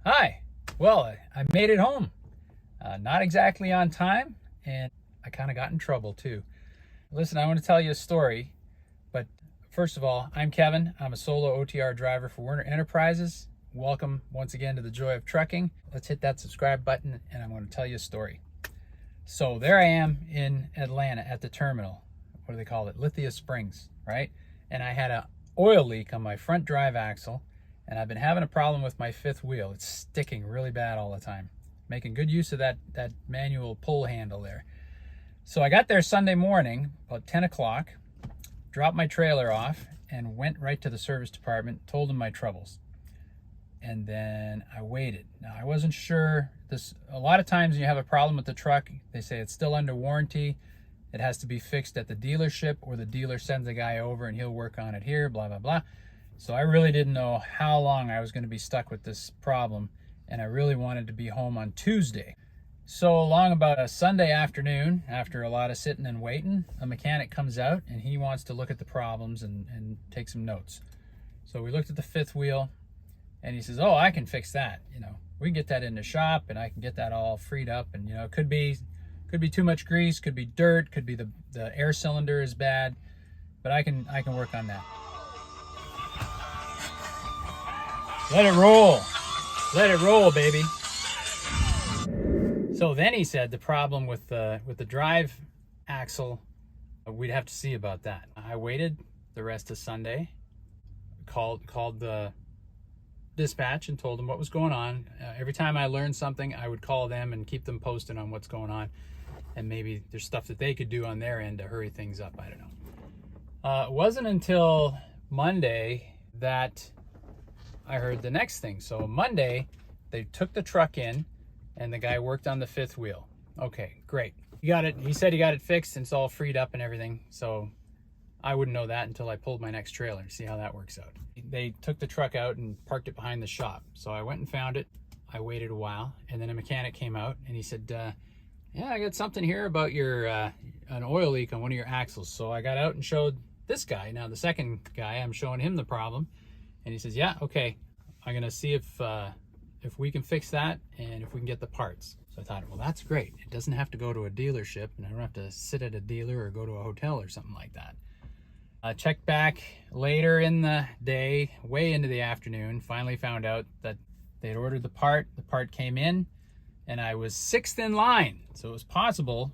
Hi. Well, I made it home. Not exactly on time, and I kind of got in trouble too. Listen, I want to tell you a story, but first of all, I'm Kevin. I'm a solo OTR driver for Werner Enterprises. Welcome once again to the Joy of Trucking. Let's hit that subscribe button, and I'm going to tell you a story. So there I am in Atlanta at the terminal. What do they call it? Lithia Springs, right? And I had an oil leak on my front drive axle, and I've been having a problem with my fifth wheel. It's sticking really bad all the time. Making good use of that manual pull handle there. So I got there Sunday morning, about 10 o'clock, dropped my trailer off, and went right to the service department, told them my troubles. And then I waited. Now, I wasn't sure. A lot of times when you have a problem with the truck, they say it's still under warranty. It has to be fixed at the dealership, or the dealer sends a guy over and he'll work on it here, blah, blah, blah. So I really didn't know how long I was going to be stuck with this problem, and I really wanted to be home on Tuesday. So along about a Sunday afternoon, after a lot of sitting and waiting, a mechanic comes out and he wants to look at the problems and take some notes. So we looked at the fifth wheel, and he says, oh, I can fix that. We can get that in the shop, and I can get that all freed up. And it could be too much grease, could be dirt, could be the air cylinder is bad, but I can work on that. Let it roll. Let it roll, baby. So then he said the problem with the drive axle, we'd have to see about that. I waited the rest of Sunday, called the dispatch and told them what was going on. Every time I learned something, I would call them and keep them posted on what's going on. And maybe there's stuff that they could do on their end to hurry things up. I don't know. It wasn't until Monday that I heard the next thing. So Monday, they took the truck in, and the guy worked on the fifth wheel. Okay, great. You got it. He said he got it fixed and it's all freed up and everything. So I wouldn't know that until I pulled my next trailer to see how that works out. They took the truck out and parked it behind the shop. So I went and found it. I waited a while, and then a mechanic came out and he said, yeah, I got something here about an oil leak on one of your axles. So I got out and showed this guy. Now the second guy, I'm showing him the problem. And he says, yeah, okay, I'm gonna see if we can fix that and if we can get the parts. So I thought, well, that's great. It doesn't have to go to a dealership, and I don't have to sit at a dealer or go to a hotel or something like that. I checked back later in the day, way into the afternoon, finally found out that they'd ordered the part came in, and I was sixth in line. So it was possible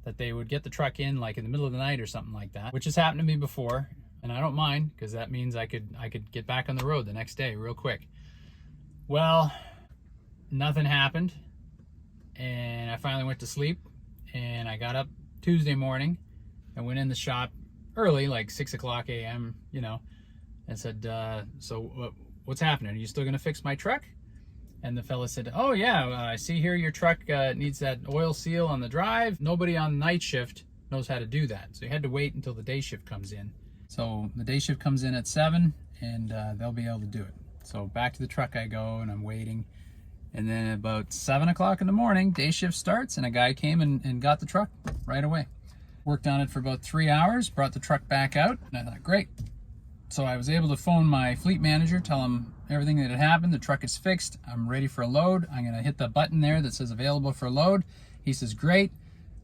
that they would get the truck in like in the middle of the night or something like that, which has happened to me before. And I don't mind, because that means I could get back on the road the next day real quick. Well, nothing happened, and I finally went to sleep, and I got up Tuesday morning and went in the shop early, like 6 o'clock a.m., and said, so what's happening? Are you still going to fix my truck? And the fella said, oh yeah, I see here your truck needs that oil seal on the drive. Nobody on night shift knows how to do that. So you had to wait until the day shift comes in. So the day shift comes in at 7, and they'll be able to do it. So back to the truck I go, and I'm waiting. And then about 7 o'clock in the morning, day shift starts, and a guy came and got the truck right away. Worked on it for about 3 hours, brought the truck back out, and I thought, great. So I was able to phone my fleet manager, tell him everything that had happened. The truck is fixed. I'm ready for a load. I'm going to hit the button there that says available for a load. He says, great.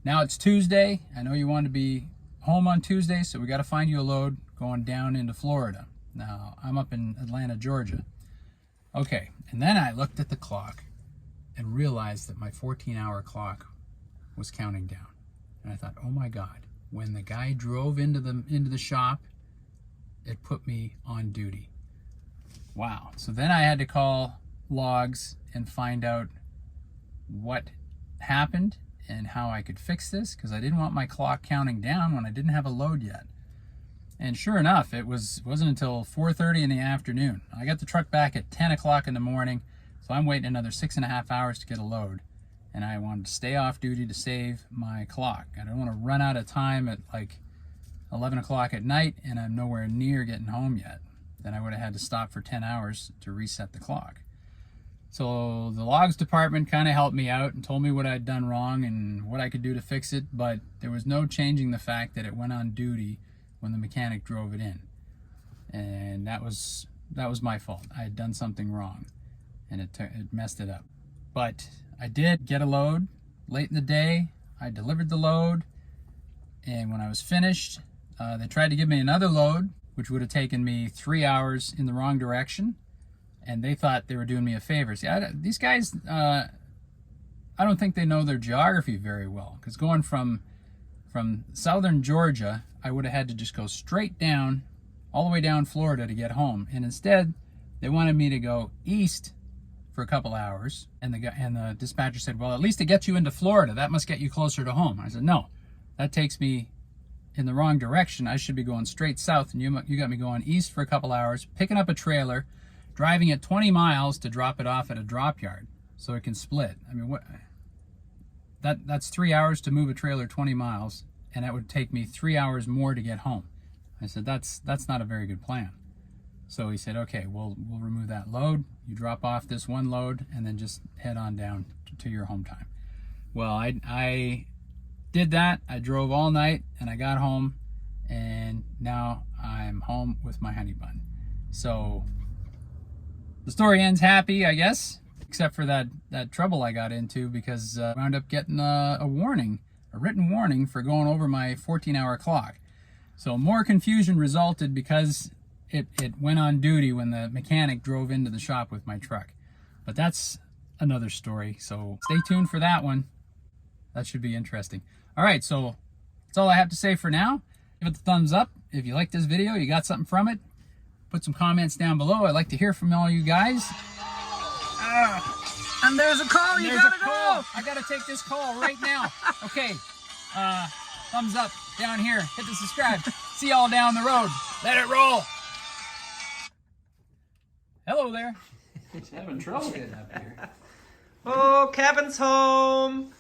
Now it's Tuesday. I know you want to be home on Tuesday, so we got to find you a load going down into Florida. Now I'm up in Atlanta, Georgia. Okay, and then I looked at the clock and realized that my 14-hour clock was counting down. And I thought, oh my God, when the guy drove into the shop, it put me on duty. Wow. So then I had to call logs and find out what happened and how I could fix this, because I didn't want my clock counting down when I didn't have a load yet. And sure enough, wasn't until 4:30 in the afternoon. I got the truck back at 10 o'clock in the morning, so I'm waiting another 6.5 hours to get a load. And I wanted to stay off duty to save my clock. I don't want to run out of time at like 11 o'clock at night, and I'm nowhere near getting home yet. Then I would have had to stop for 10 hours to reset the clock. So the logs department kind of helped me out and told me what I'd done wrong and what I could do to fix it, but there was no changing the fact that it went on duty when the mechanic drove it in. And that was my fault. I had done something wrong. and it messed it up. But I did get a load late in the day. I delivered the load, and when I was finished, they tried to give me another load, which would have taken me 3 hours in the wrong direction, and they thought they were doing me a favor. See, these guys, I don't think they know their geography very well, because going from southern Georgia, I would have had to just go straight down, all the way down Florida to get home, and instead they wanted me to go east for a couple hours, and the dispatcher said, well, at least it gets you into Florida. That must get you closer to home. I said, no, that takes me in the wrong direction. I should be going straight south, and you got me going east for a couple hours, picking up a trailer, driving it 20 miles to drop it off at a drop yard so it can split. I mean, what? That's 3 hours to move a trailer 20 miles, and that would take me 3 hours more to get home. I said, that's not a very good plan. So he said, okay, we'll remove that load. You drop off this one load and then just head on down to your home time. Well, I did that. I drove all night and I got home, and now I'm home with my honey bun. So the story ends happy, I guess, except for that trouble I got into, because I wound up getting a written warning for going over my 14-hour clock. So more confusion resulted because it went on duty when the mechanic drove into the shop with my truck. But that's another story, so stay tuned for that one. That should be interesting. All right, so that's all I have to say for now. Give it the thumbs up if you like this video, you got something from it. Put some comments down below. I'd like to hear from all you guys. And there's a call, you gotta go! I gotta take this call right now. Okay, thumbs up down here, hit the subscribe. See y'all down the road. Let it roll. Hello there. Just having trouble getting up here. Oh, Kevin's home.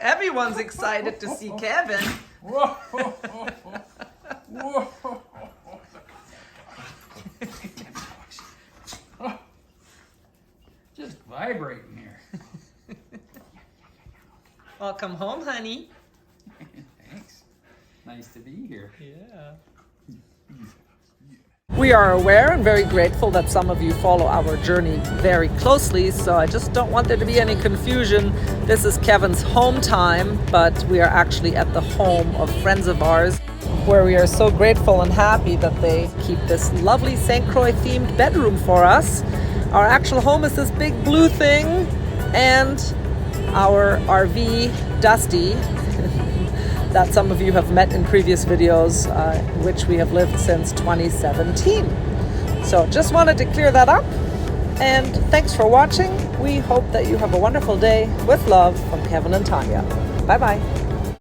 Everyone's excited to see Kevin. Whoa, whoa, whoa, whoa. Whoa. Just vibrating here. Welcome home, honey. Thanks. Nice to be here. Yeah. We are aware and very grateful that some of you follow our journey very closely, so I just don't want there to be any confusion. This is Kevin's home time, but we are actually at the home of friends of ours, where we are so grateful and happy that they keep this lovely St. Croix themed bedroom for us. Our actual home is this big blue thing, and our RV, Dusty, that some of you have met in previous videos, which we have lived since 2017. So just wanted to clear that up, and thanks for watching. We hope that you have a wonderful day. With love from Kevin and Tanya. Bye-bye.